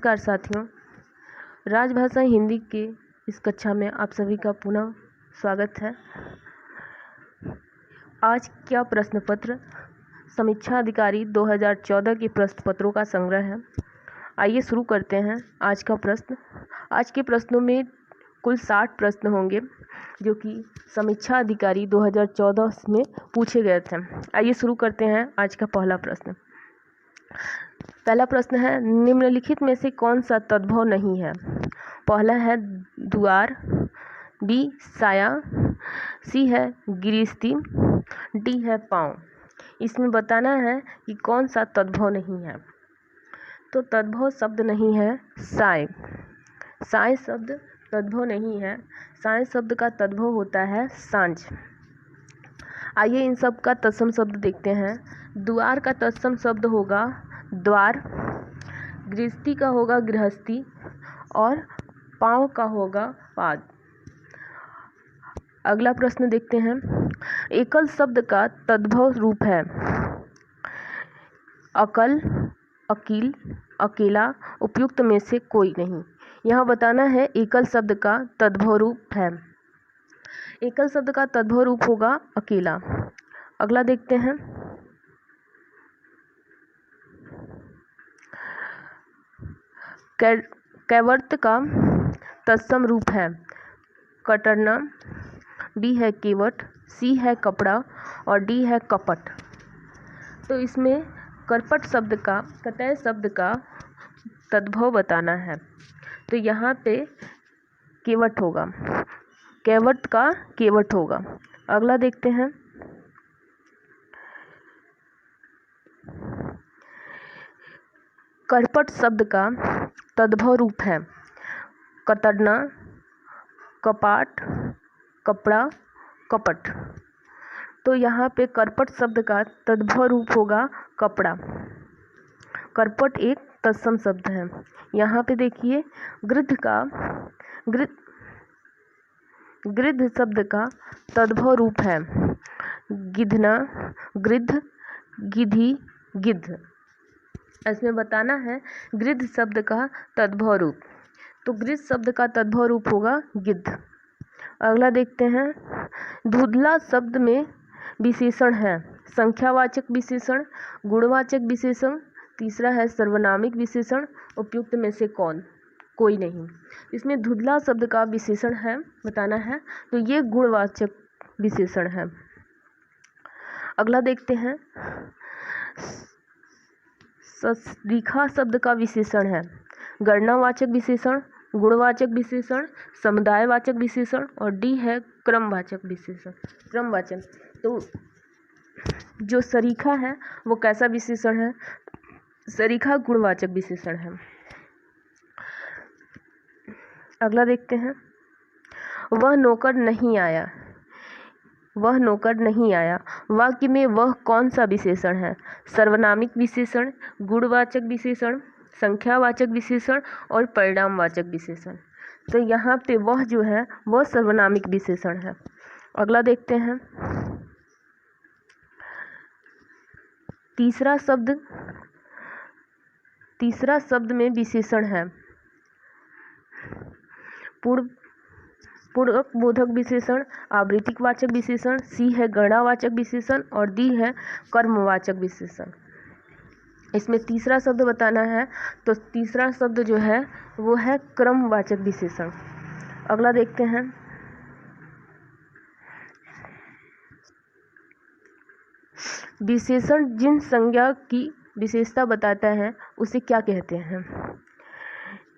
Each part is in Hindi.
नमस्कार साथियों, राजभाषा हिंदी के इस कक्षा में आप सभी का पुनः स्वागत है। आज क्या प्रश्न पत्र समीक्षा अधिकारी 2014 के प्रश्न पत्रों का संग्रह है। आइए शुरू करते हैं आज का प्रश्न। आज के प्रश्नों में कुल 60 प्रश्न होंगे जो कि समीक्षा अधिकारी 2014 में पूछे गए थे। आइए शुरू करते हैं आज का पहला प्रश्न। पहला प्रश्न है, निम्नलिखित में से कौन सा तद्भव नहीं है। पहला है द्वार, बी साया, सी है गिरिस्ती, डी है पाँव। इसमें बताना है कि कौन सा तद्भव नहीं है। तो तद्भव शब्द नहीं है साय। साय शब्द तद्भव नहीं है। साय शब्द का तद्भव होता है सांझ। आइए इन सब का तत्सम शब्द देखते हैं। द्वार का तत्सम शब्द होगा द्वार, गृहस्थी का होगा गृहस्थी और पाँव का होगा पाद। अगला प्रश्न देखते हैं। एकल शब्द का तद्भव रूप है अकल, अकील, अकेला, उपयुक्त में से कोई नहीं। यहाँ बताना है एकल शब्द का तद्भव रूप है। एकल शब्द का तद्भव रूप होगा अकेला। अगला देखते हैं। कैवर्त का तत्सम रूप है कटरना, बी है केवट, सी है कपड़ा और डी है कपट। तो इसमें करपट शब्द का कतय शब्द का तद्भव बताना है। तो यहाँ पे केवट होगा, कैवट का केवट होगा। अगला देखते हैं। करपट शब्द का तद्भव रूप है कतरना, कपाट, कपड़ा, कपट। तो यहाँ पे करपट शब्द का तद्भव रूप होगा कपड़ा। करपट एक तत्सम शब्द है। यहाँ पे देखिए गृध्र शब्द का तद्भव रूप है गिधना, गृध्र, गिधी, गिद्ध। इसमें बताना है गृध्र शब्द का तद्भव रूप। तो गृध्र शब्द का तद्भव रूप होगा गिद्ध। अगला देखते हैं। धुंधला शब्द में विशेषण है संख्यावाचक विशेषण, गुणवाचक विशेषण, तीसरा है सर्वनामिक विशेषण, उपयुक्त में से कोई नहीं। इसमें धुंधला शब्द का विशेषण है बताना है, तो ये गुणवाचक विशेषण है। अगला देखते हैं। सरीखा शब्द का विशेषण है गणनावाचक विशेषण, गुणवाचक विशेषण, समुदायवाचक विशेषण और डी है क्रमवाचक विशेषण। क्रमवाचक। तो जो सरीखा है वो कैसा विशेषण है। सरीखा गुणवाचक विशेषण है। अगला देखते हैं। वह नौकर नहीं आया। वह नौकर नहीं आया वाक्य में वह कौन सा विशेषण है। सर्वनामिक विशेषण, गुणवाचक विशेषण, संख्यावाचक विशेषण और परिणामवाचक विशेषण। तो यहाँ पे वह जो है वह सर्वनामिक विशेषण है। अगला देखते हैं। तीसरा शब्द में विशेषण है पूर्वक बोधक विशेषण, आवृत्तिवाचक विशेषण, सी है गणनावाचक विशेषण और डी है कर्मवाचक विशेषण। इसमें तीसरा शब्द बताना है, तो तीसरा शब्द जो है वो है क्रमवाचक विशेषण। अगला देखते हैं। विशेषण जिन संज्ञा की विशेषता बताता है उसे क्या कहते हैं।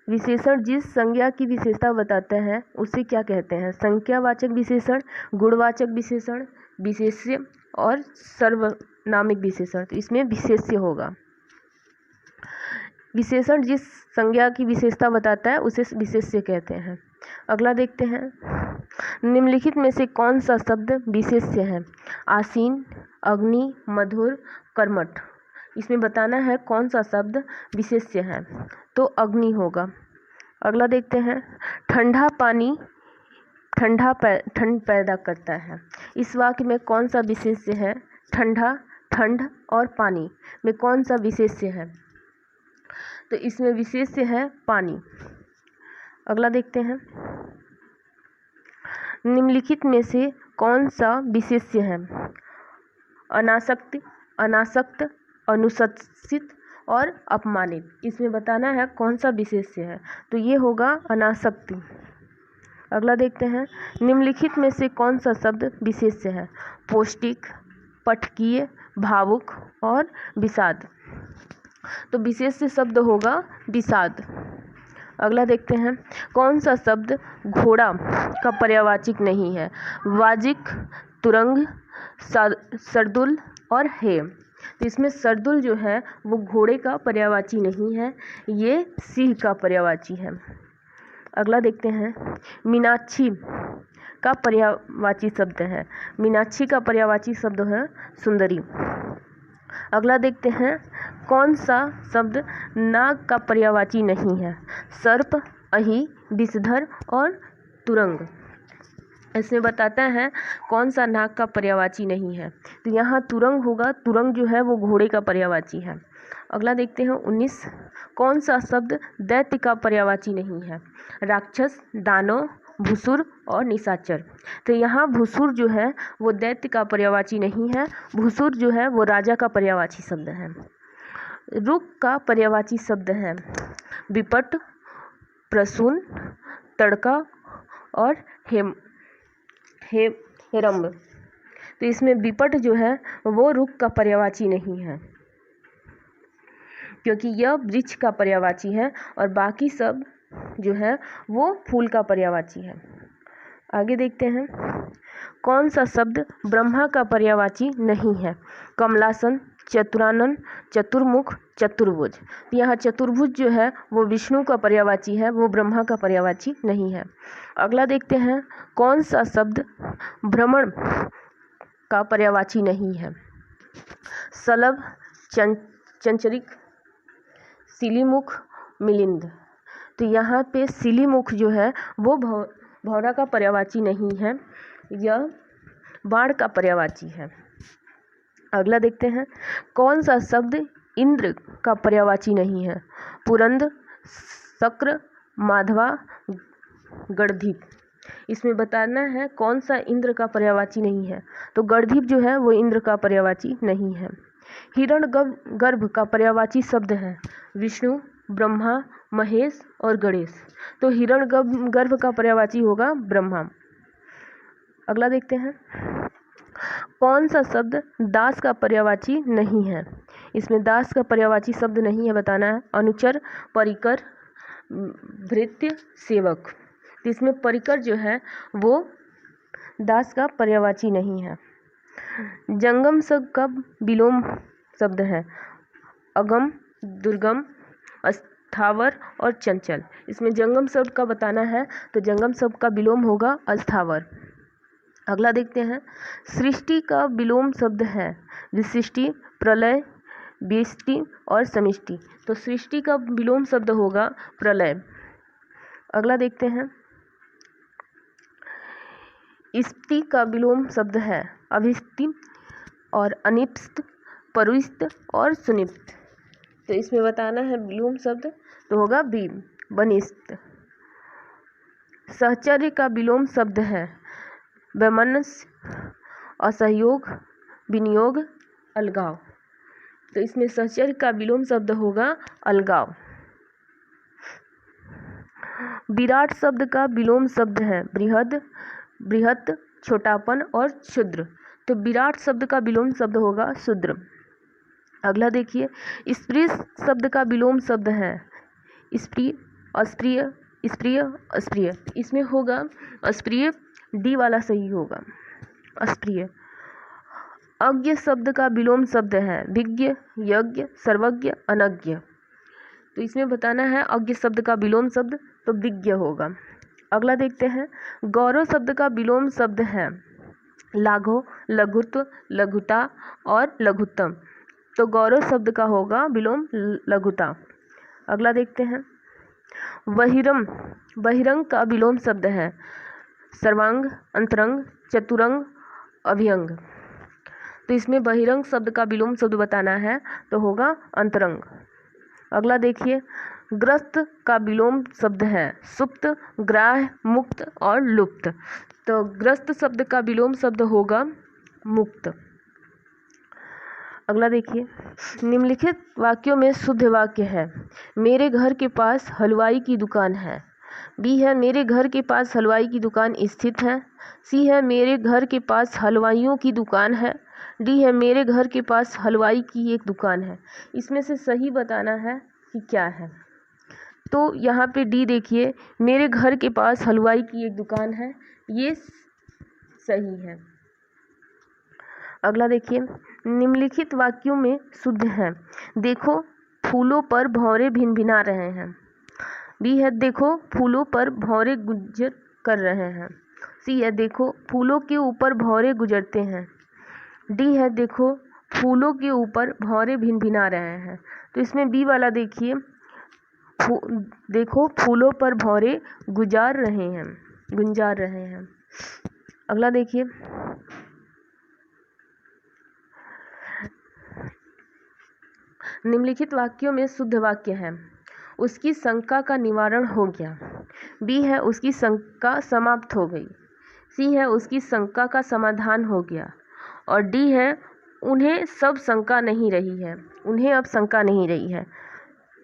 विशेषण जिस संज्ञा की विशेषता बताता है उसे क्या कहते हैं। संख्यावाचक विशेषण, गुणवाचक विशेषण, विशेष्य और सर्वनामिक विशेषण। तो इसमें विशेष्य होगा। विशेषण जिस संज्ञा की विशेषता बताता है उसे विशेष्य कहते हैं। अगला देखते हैं। निम्नलिखित में से कौन सा शब्द विशेष्य है। आसीन, अग्नि, मधुर, कर्मठ। इसमें बताना है कौन सा शब्द विशेष्य है, तो अग्नि होगा। अगला देखते हैं। ठंडा पानी ठंड पैदा करता है। इस वाक्य में कौन सा विशेष्य है। ठंडा, ठंड और पानी में कौन सा विशेष्य है। तो इसमें विशेष्य है पानी। अगला देखते हैं, निम्नलिखित में से कौन सा विशेष्य है? अनासक्त, अनासक्त, अनुशंसित और अपमानित। इसमें बताना है कौन सा विशेष्य है, तो ये होगा अनासक्ति। अगला देखते हैं, निम्नलिखित में से कौन सा शब्द विशेष्य है? पौष्टिक, पठकीय, भावुक और विषाद। तो विशेष्य शब्द होगा विषाद। अगला देखते हैं, कौन सा शब्द घोड़ा का पर्यायवाची नहीं है? वाजिक, तुरंग, सरदुल और हे। तो इसमें सरदुल जो है वो घोड़े का पर्यायवाची नहीं है, ये सिंह का पर्यायवाची है। अगला देखते हैं, मीनाक्षी का पर्यायवाची शब्द है। मीनाक्षी का पर्यायवाची शब्द है सुंदरी। अगला देखते हैं, कौन सा शब्द नाग का पर्यायवाची नहीं है? सर्प, अहि, विषधर और तुरंग। इसमें बताता है कौन सा नाग का पर्यायवाची नहीं है, तो यहाँ तुरंग होगा। तुरंग जो है वो घोड़े का पर्यायवाची है। अगला देखते हैं 19, कौन सा शब्द दैत्य का पर्यायवाची नहीं है? राक्षस, दानव, भुसुर और निशाचर। तो यहाँ भुसुर जो है वो दैत्य का पर्यायवाची नहीं है, भुसुर जो है वो राजा का पर्यायवाची शब्द है। रुक का पर्यायवाची शब्द है विपट, प्रसून, तड़का और हेरम्ब। तो इसमें विपट जो है वो रुक का पर्यायवाची नहीं है, क्योंकि यह वृक्ष का पर्यायवाची है और बाकी सब जो है वो फूल का पर्यायवाची है। आगे देखते हैं, कौन सा शब्द ब्रह्मा का पर्यायवाची नहीं है? कमलासन, चतुरानन, चतुर्मुख, चतुर्भुज। यहाँ चतुर्भुज जो है वो विष्णु का पर्यायवाची है, वो ब्रह्मा का पर्यायवाची नहीं है। अगला देखते हैं, कौन सा शब्द भ्रमण का पर्यायवाची नहीं है? सलभ, चंचरिक, सिलीमुख, मिलिंद। तो यहाँ पे सिलीमुख जो है वो भौरा का पर्यायवाची नहीं है, यह बाण का पर्यायवाची है। अगला देखते हैं, कौन सा शब्द इंद्र का पर्यायवाची नहीं है? पुरंद, शक्र, माधवा, गणधीप। इसमें बताना है कौन सा इंद्र का पर्यायवाची नहीं है, तो गणधीप जो है वो इंद्र का पर्यायवाची नहीं है। हिरण गर्भ का पर्यायवाची शब्द है विष्णु, ब्रह्मा, महेश और गणेश। तो हिरण गर्भ का पर्यायवाची होगा ब्रह्मा। अगला देखते हैं, कौन सा शब्द दास का पर्यायवाची नहीं है? इसमें दास का पर्यायवाची शब्द नहीं है, बताना है। अनुचर, परिकर, भृत्य, सेवक। तो इसमें परिकर जो है वो दास का पर्यायवाची नहीं है। जंगम शब्द का विलोम शब्द है अगम, दुर्गम, अस्थावर और चंचल। इसमें जंगम शब्द का बताना है, तो जंगम शब्द का विलोम होगा अस्थावर। अगला देखते हैं, सृष्टि का विलोम शब्द है विशिष्टि, प्रलय, व्यष्टि और समिष्टि। तो सृष्टि का विलोम शब्द होगा प्रलय। अगला देखते हैं, स्त्ति का विलोम शब्द है अभिस्ति और अनिप्स्त, परुस्त और सुनिप्त। तो इसमें बताना है विलोम शब्द, तो होगा बनिस्त। सहचर्य का विलोम शब्द है वैमनस्य, असहयोग, विनियोग, अलगाव। तो इसमें सहचर्य का विलोम शब्द होगा अलगाव। विराट शब्द का विलोम शब्द है बृहद, बृहत, छोटापन और क्षुद्र। तो विराट शब्द का विलोम शब्द होगा शूद्र। अगला देखिए, स्त्री शब्द का विलोम शब्द है स्त्री, अस्प्रिय, स्त्रिय, अस्प्रिय। इसमें होगा अस्प्रिय, डी वाला सही होगा, अस्प्रिय। अज्ञ शब्द का विलोम शब्द है विज्ञ, यज्ञ, सर्वज्ञ, अनज्ञ। तो इसमें बताना है अज्ञ शब्द का विलोम शब्द, तो विज्ञ होगा। अगला देखते हैं, गौरव शब्द का विलोम शब्द है लाघव, लघुत्व, लघुता और लघुत्तम। तो गौरव शब्द का होगा विलोम लघुता। अगला देखते हैं, बहिरंग का विलोम शब्द है सर्वांग, अंतरंग, चतुरंग, अभियंग। तो इसमें बहिरंग शब्द का विलोम शब्द बताना है, तो होगा अंतरंग। अगला देखिए, ग्रस्त का विलोम शब्द है सुप्त, ग्राह्य, मुक्त और लुप्त। तो ग्रस्त शब्द का विलोम शब्द होगा मुक्त। अगला देखिए, निम्नलिखित वाक्यों में शुद्ध वाक्य है। मेरे घर के पास हलवाई की दुकान है। बी है, मेरे घर के पास हलवाई की दुकान स्थित है। सी है, मेरे घर के पास हलवाइयों की दुकान है। डी है, मेरे घर के पास हलवाई की एक दुकान है। इसमें से सही बताना है कि क्या है। तो यहाँ पे डी देखिए, मेरे घर के पास हलवाई की एक दुकान है, ये सही है। अगला देखिए, निम्नलिखित वाक्यों में शुद्ध है। देखो फूलों पर भंवरे भिनभिना रहे हैं। बी है, देखो फूलों पर भंवरे गुजर कर रहे हैं। सी है, देखो फूलों के ऊपर भंवरे गुजरते हैं। डी है, देखो फूलों के ऊपर भंवरे भिनभिना रहे हैं। तो इसमें बी वाला देखिए, देखो फूलों पर भंवरे गुजार रहे हैं। अगला देखिए, निम्नलिखित वाक्यों में शुद्ध वाक्य है। उसकी शंका का निवारण हो गया। बी है, उसकी शंका समाप्त हो गई। सी है, उसकी शंका का समाधान हो गया। और डी है, उन्हें अब शंका नहीं रही है।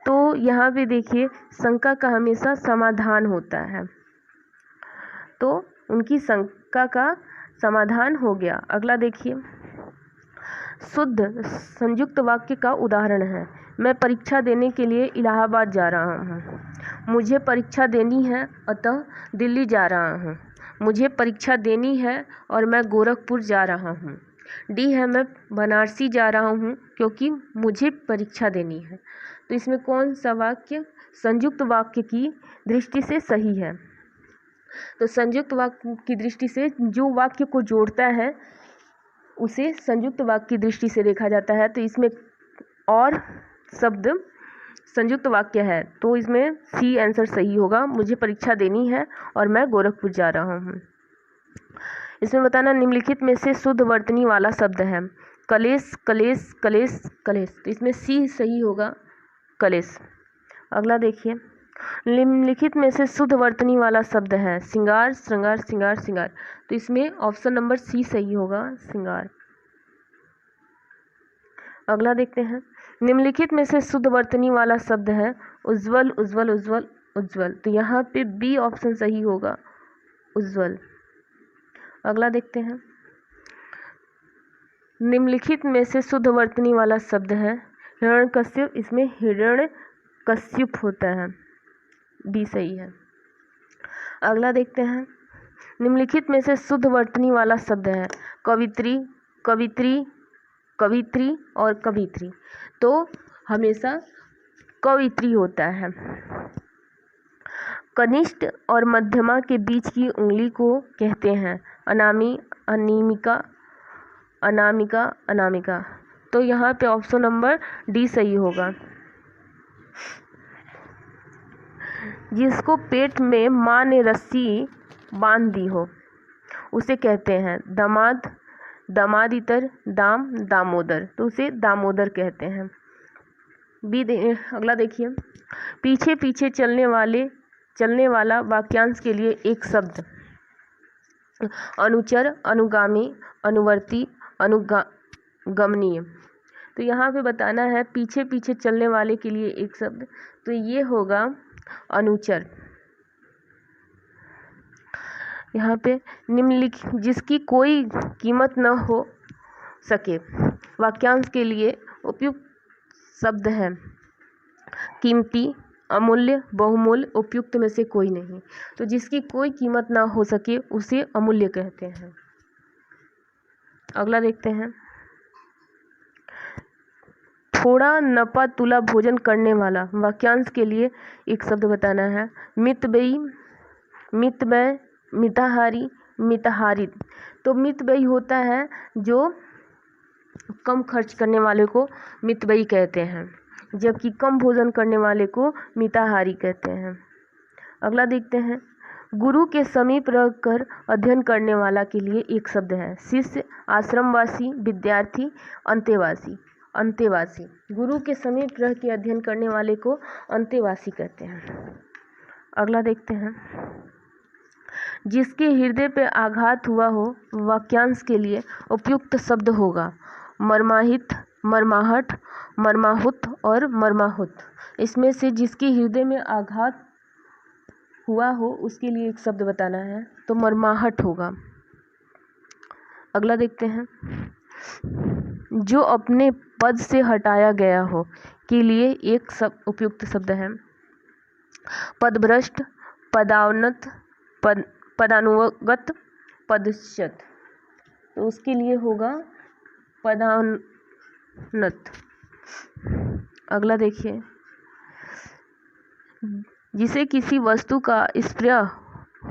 तो यहाँ पे देखिए, शंका का हमेशा समाधान होता है, तो उनकी शंका का समाधान हो गया। अगला देखिए, शुद्ध संयुक्त वाक्य का उदाहरण है। मैं परीक्षा देने के लिए इलाहाबाद जा रहा हूँ। मुझे परीक्षा देनी है, अतः दिल्ली जा रहा हूँ। मुझे परीक्षा देनी है और मैं गोरखपुर जा रहा हूँ। डी है, मैं बनारसी जा रहा हूँ क्योंकि मुझे परीक्षा देनी है। तो इसमें कौन सा वाक्य संयुक्त वाक्य की दृष्टि से सही है? तो संयुक्त वाक्य की दृष्टि से जो वाक्य को जोड़ता है उसे संयुक्त वाक्य की दृष्टि से देखा जाता है। तो इसमें और शब्द संयुक्त वाक्य है, तो इसमें सी आंसर सही होगा। मुझे परीक्षा देनी है और मैं गोरखपुर जा रहा हूँ। इसमें बताना, निम्नलिखित में से शुद्ध वर्तनी वाला शब्द है। कलेश, कलेश, कलेश, कलेश। तो इसमें सी सही होगा, कलेश। अगला देखिए, निम्नलिखित में से शुद्ध वर्तनी वाला शब्द है। श्रृंगार, श्रृंगार, श्रृंगार, श्रृंगार। तो इसमें ऑप्शन नंबर सी सही होगा, श्रृंगार। अगला देखते हैं, निम्नलिखित में से शुद्ध वर्तनी वाला शब्द है। उज्ज्वल, उज्ज्वल, उज्ज्वल, उज्ज्वल। तो यहाँ पे बी ऑप्शन सही होगा, उज्ज्वल। अगला देखते हैं, निम्नलिखित में से शुद्ध वर्तनी वाला शब्द है हिरण्यकश्यप। इसमें हिरण्यकश्यप होता है, बी सही है। अगला देखते हैं, निम्नलिखित में से शुद्ध वर्तनी वाला शब्द है कवित्री, कवित्री, कवित्री और कवित्री। तो हमेशा कवित्री होता है। कनिष्ठ और मध्यमा के बीच की उंगली को कहते हैं अनामी, अनीमिका, अनामिका, अनामिका। तो यहाँ पे ऑप्शन नंबर डी सही होगा। जिसको पेट में माँ ने रस्सी बांध दी हो उसे कहते हैं दामाद, दामादितर, दाम, दामोदर। तो उसे दामोदर कहते हैं। अगला देखिए, पीछे पीछे चलने वाला वाक्यांश के लिए एक शब्द। अनुचर, अनुगामी, अनुवर्ती, अनुगमनीय। तो यहाँ पे बताना है पीछे पीछे चलने वाले के लिए एक शब्द, तो ये होगा अनुचर। यहाँ पे निम्नलिखित जिसकी कोई कीमत न हो सके वाक्यांश के लिए उपयुक्त शब्द है कीमती, अमूल्य, बहुमूल्य। उपयुक्त में से कोई नहीं। तो जिसकी कोई कीमत ना हो सके उसे अमूल्य कहते हैं। अगला देखते हैं, थोड़ा नपा तुला भोजन करने वाला वाक्यांश के लिए एक शब्द बताना है मितव्ययी, मितव्यय, मिताहारी, मिताहारित। तो मितव्ययी होता है जो कम खर्च करने वाले को मितव्ययी कहते हैं, जबकि कम भोजन करने वाले को मिताहारी कहते हैं। अगला देखते हैं, गुरु के समीप रहकर अध्ययन करने वाला के लिए एक शब्द है शिष्य, आश्रमवासी, विद्यार्थी, अंतेवासी। अंतेवासी। गुरु के समीप रह के अध्ययन करने वाले को अंतेवासी कहते हैं। अगला देखते हैं। जिसके हृदय पे आघात हुआ हो वाक्यांश के लिए उपयुक्त शब्द होगा मर्माहित, मर्माहट, मर्माहुत और मर्माहुत। इसमें से जिसके हृदय में आघात हुआ हो उसके लिए एक शब्द बताना है, तो मर्माहट होगा। अगला देखते हैं। जो अपने पद से हटाया गया हो के लिए एक उपयुक्त शब्द है पदभ्रष्ट, पदावनत, पदानुगत, पदच्युत। तो उसके लिए होगा पदावनत। अगला देखिए। जिसे किसी वस्तु का स्पर्श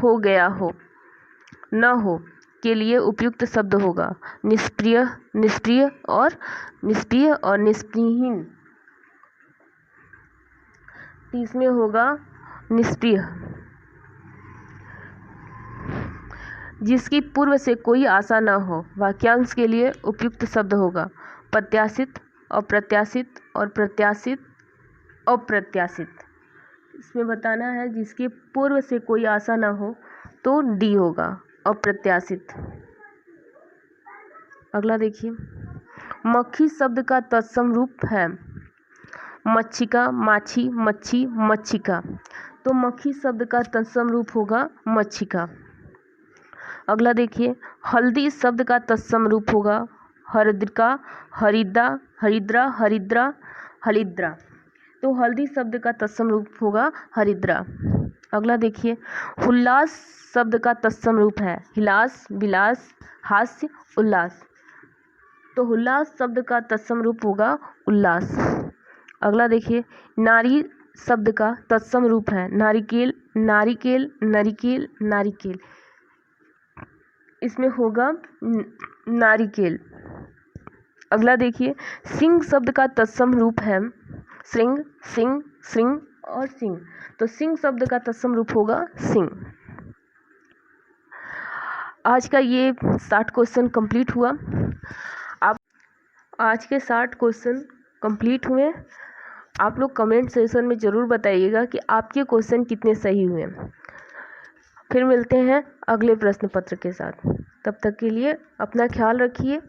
हो गया हो न हो के लिए उपयुक्त शब्द होगा निष्प्रिय, निष्प्रिय और निष्प्रिय और निष्प्रियहीन। इसमें होगा निष्प्रिय। जिसकी पूर्व से कोई आशा न हो वाक्यांश के लिए उपयुक्त शब्द होगा प्रत्याशित, अप्रत्याशित और प्रत्याशित, अप्रत्याशित। इसमें बताना है जिसकी पूर्व से कोई आशा न हो तो डी होगा अप्रत्याशित। अगला देखिए। मक्खी शब्द का तत्सम रूप है मच्छिका, माछी, मच्छी, मच्छिका। तो मक्खी शब्द का तत्सम रूप होगा मच्छिका। अगला देखिए। हल्दी शब्द का तत्सम रूप होगा हरिद्रिका, हरिद्रा, हरिद्रा, हरिद्रा, हलिद्रा। तो हल्दी शब्द का तत्सम रूप होगा हरिद्रा। अगला देखिए। उल्लास शब्द का तत्सम रूप है हिलास, विलास, हास्य, उल्लास। तो उल्लास शब्द का तत्सम रूप होगा उल्लास। अगला देखिए। नारी शब्द का तत्सम रूप है नारिकेल, नारिकेल, नरिकेल, नारिकेल। इसमें होगा नारिकेल। अगला देखिए। सिंह शब्द का तत्सम रूप है श्रृंग, सिंह, श्रृंग और सिंह। तो सिंह शब्द का तत्सम रूप होगा सिंह। आज का ये 60 क्वेश्चन कंप्लीट हुआ। आप आज के 60 क्वेश्चन कंप्लीट हुए। आप लोग कमेंट सेक्शन में ज़रूर बताइएगा कि आपके क्वेश्चन कितने सही हुए। फिर मिलते हैं अगले प्रश्न पत्र के साथ। तब तक के लिए अपना ख्याल रखिए